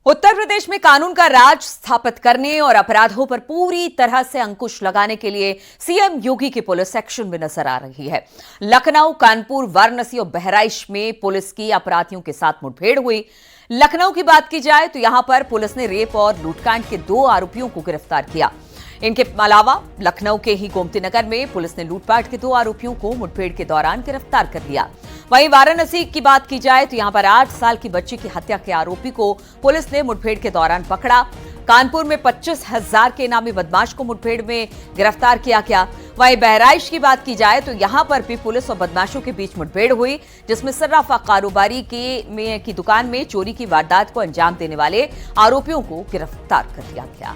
उत्तर प्रदेश में कानून का राज स्थापित करने और अपराधों पर पूरी तरह से अंकुश लगाने के लिए सीएम योगी की पुलिस एक्शन में नजर आ रही है। लखनऊ, कानपुर, वाराणसी और बहराइच में पुलिस की अपराधियों के साथ मुठभेड़ हुई। लखनऊ की बात की जाए तो यहां पर पुलिस ने रेप और लूटकांड के 2 आरोपियों को गिरफ्तार किया। इनके अलावा लखनऊ के ही गोमती नगर में पुलिस ने लूटपाट के 2 आरोपियों को मुठभेड़ के दौरान गिरफ्तार कर लिया। वहीं वाराणसी की बात की जाए तो यहां पर 8 साल की बच्ची की हत्या के आरोपी को पुलिस ने मुठभेड़ के दौरान पकड़ा। कानपुर में 25,000 के इनामी बदमाश को मुठभेड़ में गिरफ्तार किया गया। वहीं बहराइच की बात की जाए तो यहां पर भी पुलिस और बदमाशों के बीच मुठभेड़ हुई, जिसमें सर्राफा कारोबारी की दुकान में चोरी की वारदात को अंजाम देने वाले आरोपियों को गिरफ्तार कर लिया गया।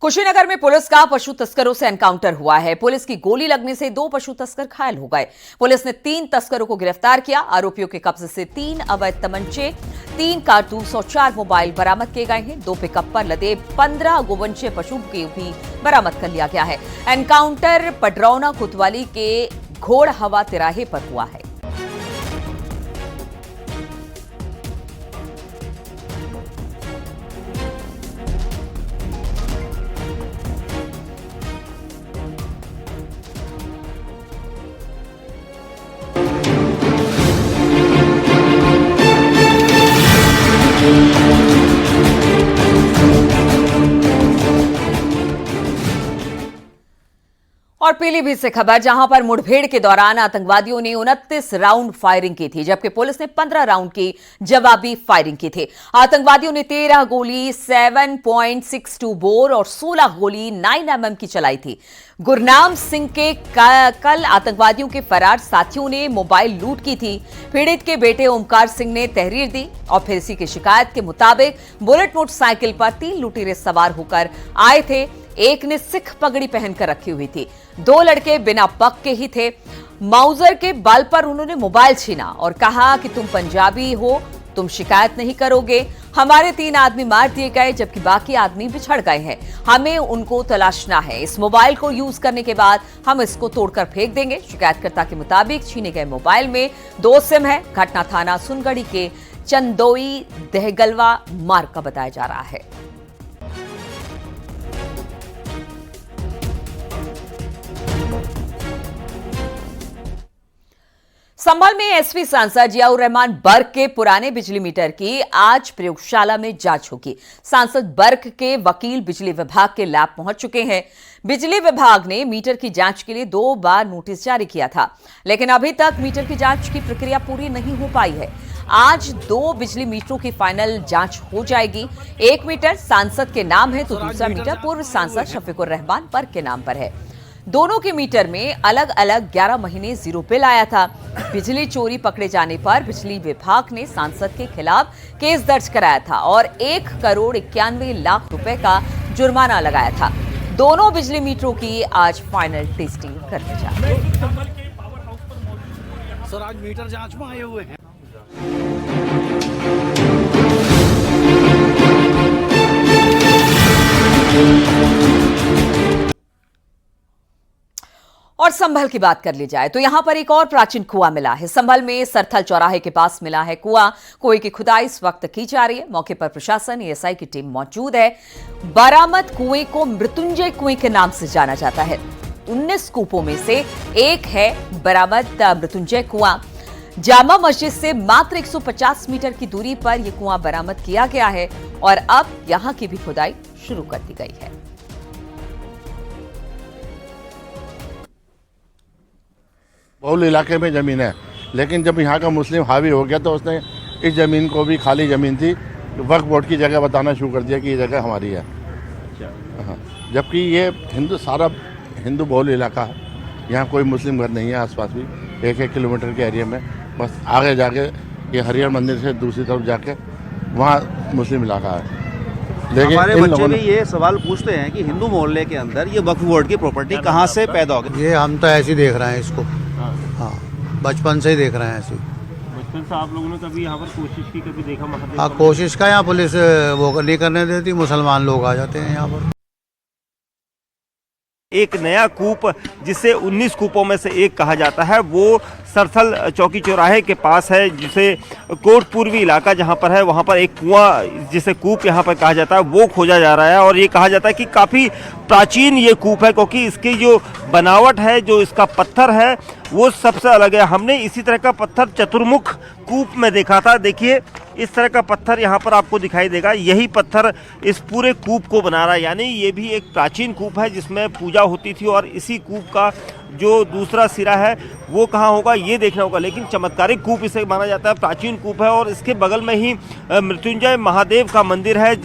कुशीनगर में पुलिस का पशु तस्करों से एनकाउंटर हुआ है। पुलिस की गोली लगने से 2 पशु तस्कर घायल हो गए। पुलिस ने 3 तस्करों को गिरफ्तार किया। आरोपियों के कब्जे से 3 अवैध तमंचे, 3 कारतूस और 4 मोबाइल बरामद किए गए हैं। 2 पिकअप पर लदे 15 गोवंशीय पशु भी बरामद कर लिया गया है। एनकाउंटर पडरौना कोतवाली के घोड़ हवा तिराहे पर हुआ है। और पीलीभीत से खबर, जहां पर मुठभेड़ के दौरान आतंकवादियों ने 29 राउंड फायरिंग की थी, जबकि पुलिस ने 15 राउंड की जवाबी फायरिंग की थी। आतंकवादियों ने 13 गोली 7.62 बोर और 16 गोली 9mm की चलाई थी। गुरनाम सिंह के कल आतंकवादियों के फरार साथियों ने मोबाइल लूट की थी। पीड़ित के बेटे ओमकार सिंह ने तहरीर दी और फिर इसी की शिकायत के मुताबिक बुलेट मोटरसाइकिल पर 3 लुटेरे सवार होकर आए थे। एक ने सिख पगड़ी पहनकर रखी हुई थी। 2 लड़के बिना पग के ही थे। माउजर के बल पर उन्होंने मोबाइल छीना और कहा कि तुम पंजाबी हो, तुम शिकायत नहीं करोगे। हमारे 3 आदमी मार दिए गए, जबकि बाकी आदमी बिछड़ गए हैं। हमें उनको तलाशना है। इस मोबाइल को यूज करने के बाद हम इसको तोड़कर फेंक देंगे। शिकायतकर्ता के मुताबिक छीने गए मोबाइल में 2 सिम है। घटना थाना सुनगढ़ी के चंदोई दहगलवा मार्ग का बताया जा रहा है। संभल में एसपी सांसद जियाउर रहमान बर्क के पुराने बिजली मीटर की आज प्रयोगशाला में जांच होगी। सांसद बर्क के वकील बिजली विभाग के लैब पहुंच चुके हैं। बिजली विभाग ने मीटर की जांच के लिए 2 बार नोटिस जारी किया था, लेकिन अभी तक मीटर की जांच की प्रक्रिया पूरी नहीं हो पाई है। आज 2 बिजली मीटरों की फाइनल जांच हो जाएगी। एक मीटर सांसद के नाम है तो दूसरा मीटर पूर्व सांसद शफीकुर रहमान बर्क के नाम पर है। दोनों के मीटर में अलग अलग 11 महीने जीरो बिल आया था। बिजली चोरी पकड़े जाने पर बिजली विभाग ने सांसद के खिलाफ केस दर्ज कराया था और 1 करोड़ 91 लाख रुपए का जुर्माना लगाया था। दोनों बिजली मीटरों की आज फाइनल टेस्टिंग कर ली जाएगी। सर, आज मीटर जांच में आए हुए हैं। और संभल की बात कर ली जाए तो यहां पर एक और प्राचीन कुआं मिला है। संभल में सरथल चौराहे के पास मिला है कुआं। कुएं की खुदाई इस वक्त की जा रही है। मौके पर प्रशासन, एएसआई की टीम मौजूद है। बरामद कुएं को मृत्युंजय कुएं के नाम से जाना जाता है। 19 कूपों में से एक है बरामद मृत्युंजय कुआं। जामा मस्जिद से मात्र 150 मीटर की दूरी पर यह कुआं बरामद किया गया है और अब यहां की भी खुदाई शुरू कर दी गई है। बहुल इलाके में ज़मीन है, लेकिन जब यहाँ का मुस्लिम हावी हो गया तो उसने इस ज़मीन को भी, खाली ज़मीन थी, वक्फ बोर्ड की जगह बताना शुरू कर दिया कि ये जगह हमारी है। हाँ, जबकि ये सारा हिंदू बहुल इलाका है। यहाँ कोई मुस्लिम घर नहीं है। आसपास भी 1-1 किलोमीटर के एरिया में, बस आगे जाके ये हरिहर मंदिर से दूसरी तरफ जाके वहाँ मुस्लिम इलाका है। लेकिन हमारे बच्चे भी ये सवाल पूछते हैं कि हिंदू मोहल्ले के अंदर ये वक्फ बोर्ड की प्रॉपर्टी कहाँ से पैदा हो गई। ये हम तो ऐसे ही देख रहे हैं इसको। हाँ, बचपन से ही देख रहे हैं ऐसे। बचपन से आप लोगों ने कभी यहाँ पर कोशिश की, कभी देखा? हाँ, कोशिश का यहाँ पुलिस वो नहीं करने देती, मुसलमान लोग आ जाते हैं यहाँ पर। एक नया कूप, जिसे 19 कूपों में से एक कहा जाता है, वो सरथल चौकी चौराहे के पास है, जिसे कोट पूर्वी इलाका जहां पर है, वहां पर एक कुआं जिसे कूप यहां पर कहा जाता है वो खोजा जा रहा है। और ये कहा जाता है कि काफ़ी प्राचीन ये कूप है, क्योंकि इसकी जो बनावट है, जो इसका पत्थर है, वो सबसे अलग है। हमने इसी तरह का पत्थर चतुर्मुख कूप में देखा था। देखिए इस तरह का पत्थर यहाँ पर आपको दिखाई देगा। यही पत्थर इस पूरे कूप को बना रहा है, यानी ये भी एक प्राचीन कूप है जिसमें पूजा होती थी। और इसी कूप का जो दूसरा सिरा है वो कहाँ होगा ये देखना होगा, लेकिन चमत्कारिक कूप इसे माना जाता है, प्राचीन कूप है। और इसके बगल में ही मृत्युंजय महादेव का मंदिर है,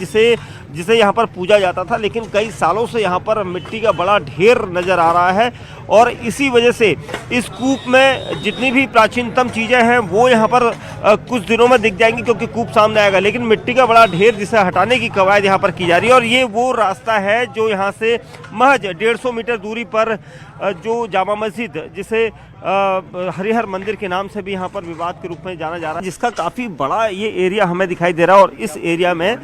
जिसे यहाँ पर पूजा जाता था, लेकिन कई सालों से यहाँ पर मिट्टी का बड़ा ढेर नज़र आ रहा है। और इसी वजह से इस कूप में जितनी भी प्राचीनतम चीज़ें हैं वो यहाँ पर कुछ दिनों में दिख जाएंगी, क्योंकि कूप सामने आएगा, लेकिन मिट्टी का बड़ा ढेर जिसे हटाने की कवायद यहाँ पर की जा रही है। और ये वो रास्ता है जो यहाँ से महज 150 मीटर दूरी पर जो जामा मस्जिद, जिसे हरिहर मंदिर के नाम से भी यहाँ पर विवाद के रूप में जाना जा रहा है, जिसका काफ़ी बड़ा ये एरिया हमें दिखाई दे रहा है। और इस एरिया में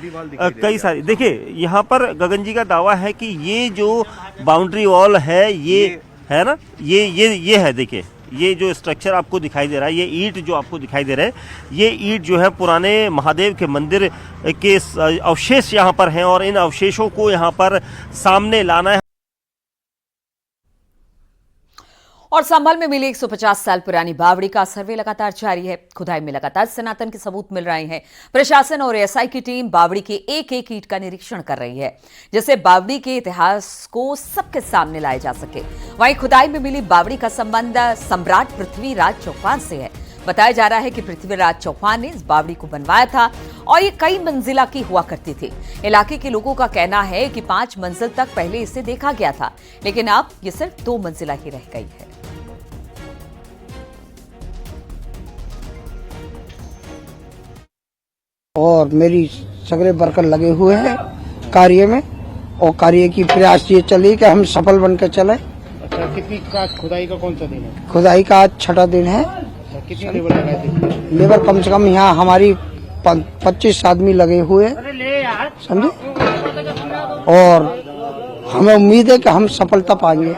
कई सारी, देखिए यहाँ पर गगन जी का दावा है कि ये जो बाउंड्री वॉल है, ये है ना, ये है, देखिए ये जो स्ट्रक्चर आपको दिखाई दे रहा है, ये ईंट जो आपको दिखाई दे रहा है, ये ईंट जो है पुराने महादेव के मंदिर के अवशेष यहाँ पर हैं। और इन अवशेषों को यहाँ पर सामने लाना है। और संभल में मिली 150 साल पुरानी बावड़ी का सर्वे लगातार जारी है। खुदाई में लगातार सनातन के सबूत मिल रहे हैं। प्रशासन और एएसआई की टीम बावड़ी के एक एक ईंट का निरीक्षण कर रही है, जिससे बावड़ी के इतिहास को सबके सामने लाया जा सके। वहीं खुदाई में मिली बावड़ी का संबंध सम्राट पृथ्वीराज चौहान से है। बताया जा रहा है कि पृथ्वीराज चौहान ने इस बावड़ी को बनवाया था और ये कई मंजिला की हुआ करती थी। इलाके के लोगों का कहना है कि 5 मंजिल तक पहले इसे देखा गया था, लेकिन अब ये सिर्फ 2 मंजिला ही रह गई है। और मेरी सगरे वर्कर लगे हुए हैं कार्य में, और कार्य की प्रयास ये चली कि हम सफल बनकर चले। अच्छा, कितनी का खुदाई का कौन सा दिन है? खुदाई का आज 6ठा दिन है। कितनी लेबर लगाए थे? लेबर कम से कम यहाँ हमारी 25 आदमी लगे हुए हैं, समझे, और हमें उम्मीद है कि हम सफलता पाएंगे।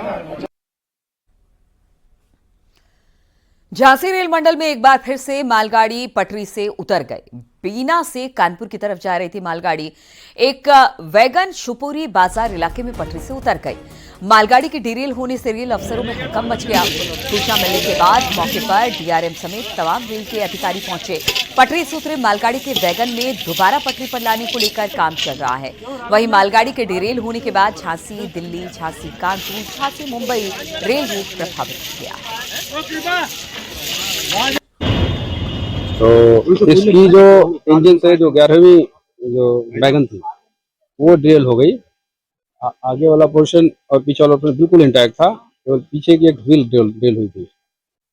झांसी रेल मंडल में एक बार फिर से मालगाड़ी पटरी से उतर गई। बीना से कानपुर की तरफ जा रही थी मालगाड़ी, एक वैगन शिवपुरी बाजार इलाके में पटरी से उतर गई। मालगाड़ी के डिरेल होने से रेल अफसरों में हड़कंप मच गया। सूचना मिलने के बाद मौके पर डीआरएम समेत तमाम रेल के अधिकारी पहुंचे। पटरी से उतरे मालगाड़ी के वैगन में दोबारा पटरी पर लाने को लेकर काम चल रहा है। वहीं मालगाड़ी के डिरेल होने के बाद झांसी दिल्ली, झांसी कानपुर, झांसी मुंबई रेल रूट प्रभावित हो गया। तो इसकी जो इंजन से जो 11वीं जो वैगन थी वो ड्रिल हो गई। आगे वाला पोर्शन और पीछे वाला पोर्शन बिल्कुल इंटैक्ट था, तो पीछे की एक व्हील ड्रिल हुई थी,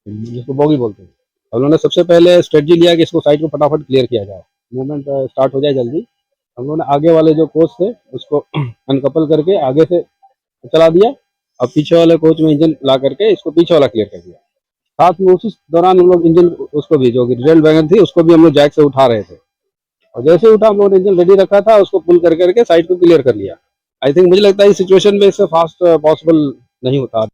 जिसको बॉगी बोलते हैं। हम लोगों ने सबसे पहले स्ट्रेटजी लिया कि इसको साइड को फटाफट क्लियर किया जाए, मूवमेंट स्टार्ट हो जाए जल्दी। हम लोगों ने आगे वाले जो कोच थे उसको अनकपल करके आगे से चला दिया, और पीछे वाले कोच में इंजन ला करके इसको पीछे वाला क्लियर कर दिया। साथ में उसी दौरान हम लोग इंजन उसको भी, जो रेल वैगन थी उसको भी हम लोग जैक से उठा रहे थे, और जैसे उठा हम लोगों ने इंजन रेडी रखा था, उसको पुल कर करके साइड को क्लियर कर लिया। आई थिंक मुझे लगता है इस सिचुएशन में इससे फास्ट पॉसिबल नहीं होता।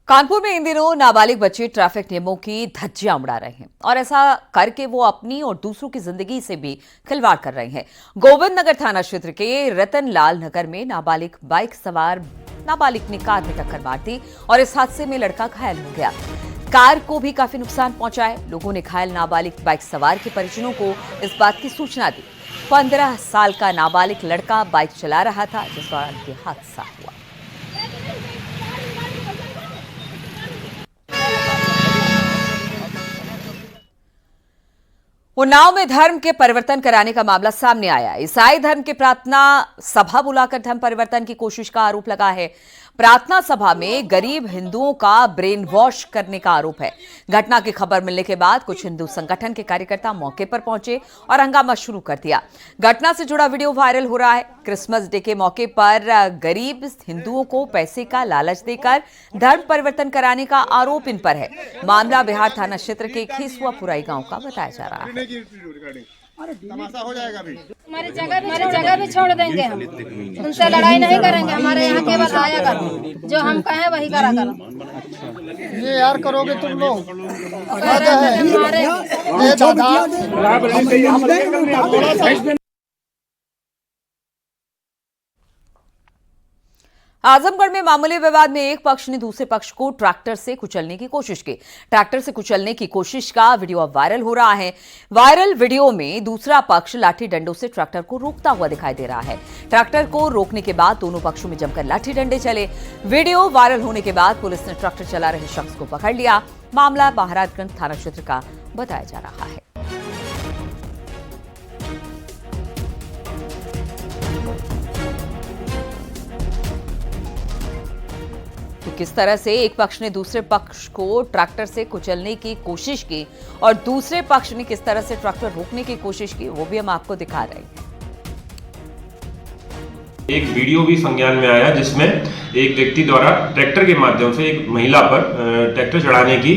कानपुर में इन दिनों नाबालिग बच्चे ट्रैफिक नियमों की धज्जियां उड़ा रहे हैं, और ऐसा करके वो अपनी और दूसरों की जिंदगी से भी खिलवाड़ कर रहे हैं। गोविंद नगर थाना क्षेत्र के रतनलाल नगर में नाबालिग बाइक सवार नाबालिग ने कार में टक्कर मार दी और इस हादसे में लड़का घायल हो गया। कार को भी काफी नुकसान पहुंचा है। लोगों ने घायल नाबालिग बाइक सवार के परिजनों को इस बात की सूचना दी। 15 साल का नाबालिग लड़का बाइक चला रहा था, जिस दौरान ये हादसा हुआ। उन्नाव में धर्म के परिवर्तन कराने का मामला सामने आया। ईसाई धर्म के प्रार्थना सभा बुलाकर धर्म परिवर्तन की कोशिश का आरोप लगा है। प्रार्थना सभा में गरीब हिंदुओं का ब्रेन वॉश करने का आरोप है। घटना की खबर मिलने के बाद कुछ हिंदू संगठन के कार्यकर्ता मौके पर पहुंचे और हंगामा शुरू कर दिया। घटना से जुड़ा वीडियो वायरल हो रहा है। क्रिसमस डे के मौके पर गरीब हिंदुओं को पैसे का लालच देकर धर्म परिवर्तन कराने का आरोप इन पर है। मामला बिहार थाना क्षेत्र के खेसुआपुराई गांव का बताया जा रहा है। हमारी जगह भी छोड़ देंगे हम, उनसे लड़ाई नहीं करेंगे। हमारे यहाँ केवल आया करो, जो हम कहें वही करा करो। ये यार करोगे तुम लोग आजमगढ़ में मामूली विवाद में एक पक्ष ने दूसरे पक्ष को ट्रैक्टर से कुचलने की कोशिश की। ट्रैक्टर से कुचलने की कोशिश का वीडियो अब वायरल हो रहा है। वायरल वीडियो में दूसरा पक्ष लाठी डंडों से ट्रैक्टर को रोकता हुआ दिखाई दे रहा है। ट्रैक्टर को रोकने के बाद दोनों पक्षों में जमकर लाठी डंडे चले। वीडियो वायरल होने के बाद पुलिस ने ट्रैक्टर चला रहे शख्स को पकड़ लिया। मामला महाराजगंज थाना क्षेत्र का बताया जा रहा है। तो किस तरह से एक पक्ष ने दूसरे पक्ष को ट्रैक्टर से कुचलने की कोशिश की और दूसरे पक्ष ने किस तरह से ट्रैक्टर रोकने की कोशिश की, वो भी हम आपको दिखा रहे हैं। एक वीडियो भी संज्ञान में आया जिसमें एक व्यक्ति द्वारा ट्रैक्टर के माध्यम से एक महिला पर ट्रैक्टर चढ़ाने की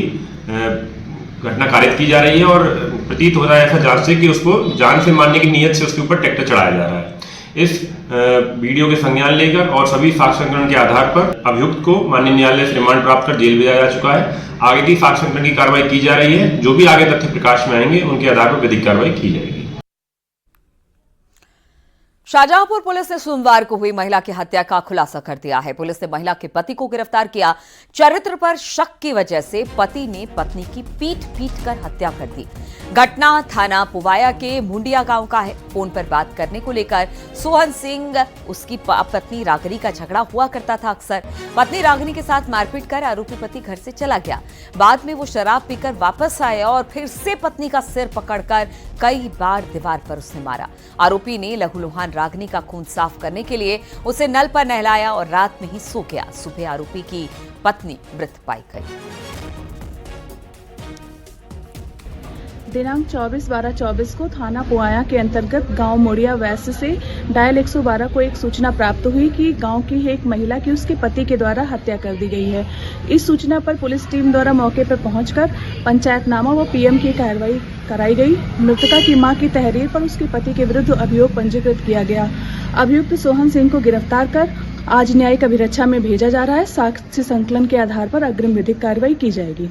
घटना कारित की जा रही है और प्रतीत हो रहा है ऐसा जांच से कि उसको जान से मारने की नीयत से उसके ऊपर ट्रैक्टर चढ़ाया जा रहा है। इस वीडियो के संज्ञान लेकर और सभी साक्ष्य संकलन के आधार पर अभियुक्त को माननीय न्यायालय से रिमांड प्राप्त कर जेल भेजा जा चुका है। आगे की साक्ष्य संकलन की कार्रवाई की जा रही है। जो भी आगे तथ्य प्रकाश में आएंगे उनके आधार पर विधिक कार्रवाई की जाएगी। शाहजहांपुर पुलिस ने सोमवार को हुई महिला की हत्या का खुलासा कर दिया है। पुलिस ने महिला के पति को गिरफ्तार किया। चरित्र पर शक की वजह से पति ने पत्नी की पीट कर हत्या कर दी। घटना थाना पुवाया के मुंडिया गांव का है। फोन पर बात करने को लेकर सोहन सिंह उसकी पत्नी रागिनी का झगड़ा हुआ करता था अक्सर। पत्नी रागिनी के साथ मारपीट कर आरोपी पति घर से चला गया। बाद में वो शराब पीकर वापस आया और फिर से पत्नी का सिर पकड़कर कई बार दीवार पर उसने मारा। आरोपी ने लहूलुहान रागिनी का खून साफ करने के लिए उसे नल पर नहलाया और रात में ही सो गया। सुबह आरोपी की पत्नी मृत पाई गई। दिनांक 24/12/24 को थाना पुआया के अंतर्गत गांव मोड़िया वेस्ट से डायल 112 को एक सूचना प्राप्त हुई कि गांव की एक महिला की उसके पति के द्वारा हत्या कर दी गई है। इस सूचना पर पुलिस टीम द्वारा मौके पर पहुंचकर पंचायतनामा व पीएम की कार्रवाई कराई गई। मृतका की मां की तहरीर पर उसके पति के विरुद्ध अभियोग पंजीकृत किया गया। अभियुक्त सोहन सिंह को गिरफ्तार कर आज न्यायिक अभिरक्षा में भेजा जा रहा है। साक्ष्य संकलन के आधार पर अग्रिम विधिक कार्रवाई की जाएगी।